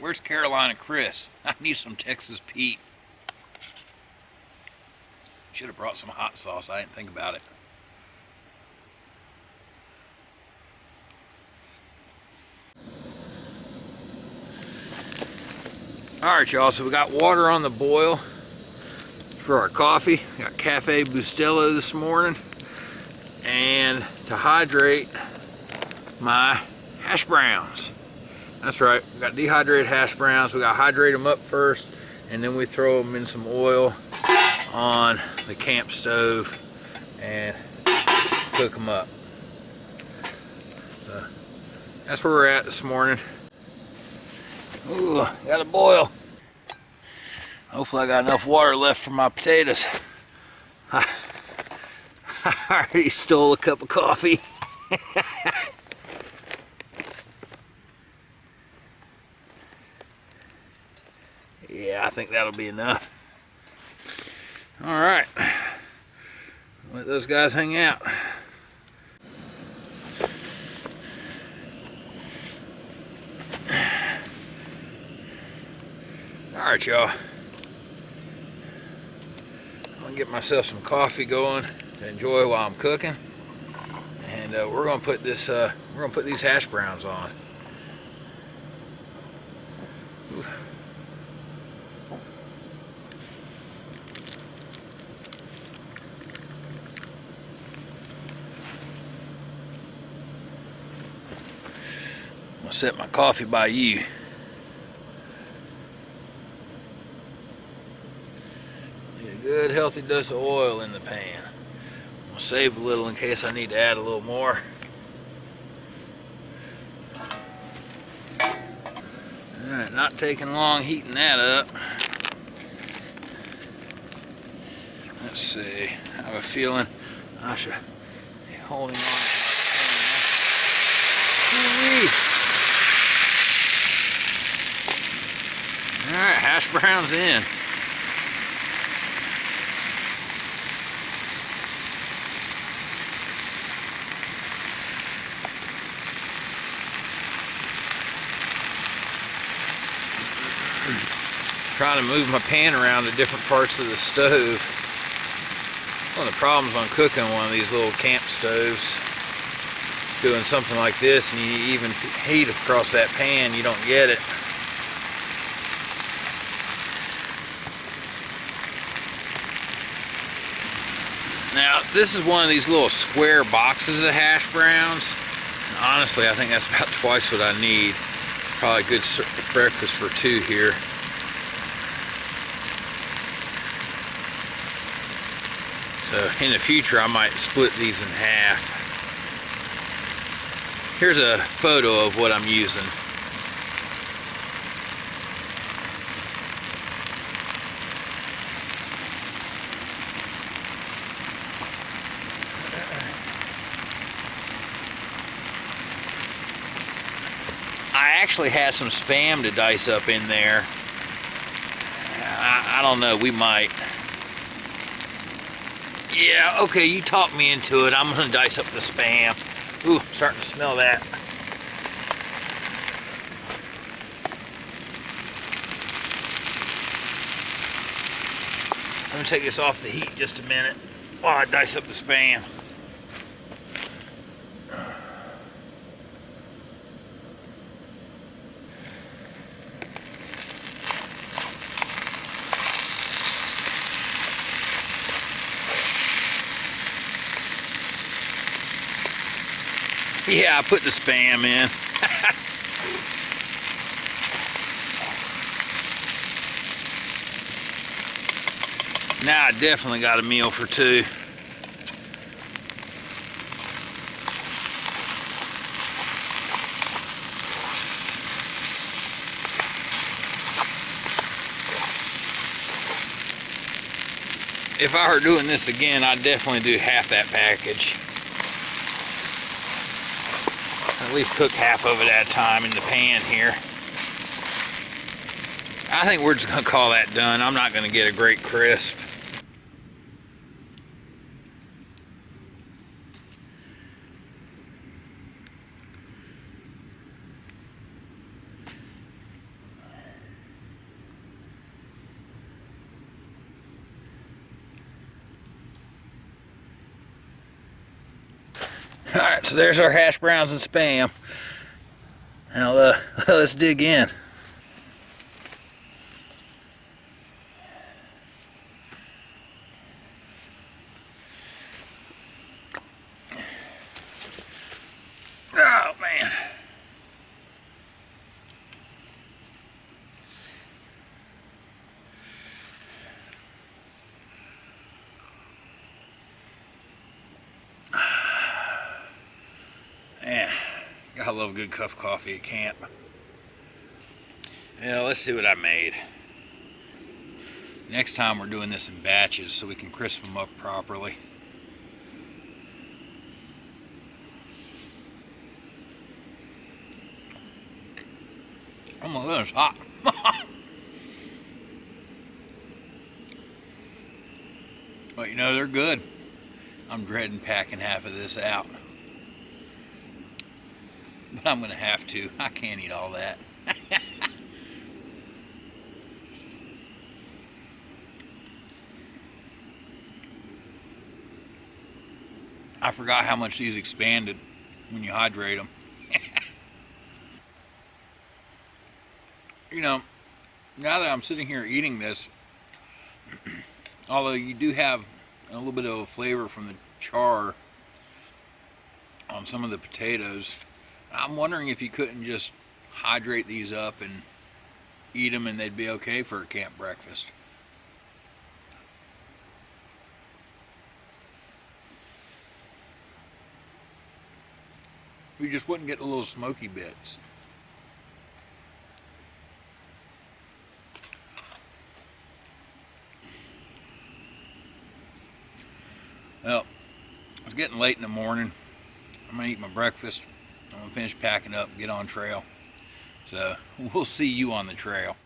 Where's Carolina Chris? I need some Texas Pete. Should have brought some hot sauce. I didn't think about it. Alright, y'all, so we got water on the boil for our coffee. Got Cafe Bustelo this morning. And to hydrate my hash browns. That's right, we got dehydrated hash browns. We got to hydrate them up first, and then we throw them in some oil on the camp stove and cook them up. So that's where we're at this morning. Ooh, got a boil. Hopefully I got enough water left for my potatoes. I already stole a cup of coffee. Yeah, I think that'll be enough. All right, let those guys hang out. All right, y'all. I'm gonna get myself some coffee going to enjoy while I'm cooking, and we're gonna put this. We're gonna put these hash browns on. Ooh. I'm gonna set my coffee by you. Good healthy dose of oil in the pan. I'm gonna save a little in case I need to add a little more. Alright, not taking long heating that up. Let's see. I have a feeling I should be holding on to my pan. Alright, hash browns in. Trying to move my pan around to different parts of the stove. One of the problems on cooking one of these little camp stoves, doing something like this, and you even heat across that pan, you don't get it. Now, this is one of these little square boxes of hash browns. And honestly, I think that's about twice what I need. Probably a good breakfast for two here. So in the future, I might split these in half. Here's a photo of what I'm using. I actually have some Spam to dice up in there. I don't know, we might. Yeah, okay, you talked me into it. I'm gonna dice up the Spam. Ooh, I'm starting to smell that. Let me take this off the heat just a minute while I dice up the Spam. Yeah, I put the Spam in. Now I definitely got a meal for two. If I were doing this again, I'd definitely do half that package. At least cook half of it at a time in the pan here. I think we're just gonna call that done. I'm not gonna get a great crisp. Alright, so there's our hash browns and Spam. Now let's dig in. Oh man. Man, gotta love a good cup of coffee at camp. Yeah, let's see what I made. Next time we're doing this in batches so we can crisp them up properly. Oh my goodness, hot. But you know, they're good. I'm dreading packing half of this out. But I'm gonna have to. I can't eat all that. I forgot how much these expanded when you hydrate them. You know, now that I'm sitting here eating this, although you do have a little bit of a flavor from the char on some of the potatoes, I'm wondering if you couldn't just hydrate these up and eat them and they'd be okay for a camp breakfast. We just wouldn't get the little smoky bits. Well, it's getting late in the morning. I'm gonna eat my breakfast. I'm gonna finish packing up and get on trail. So we'll see you on the trail.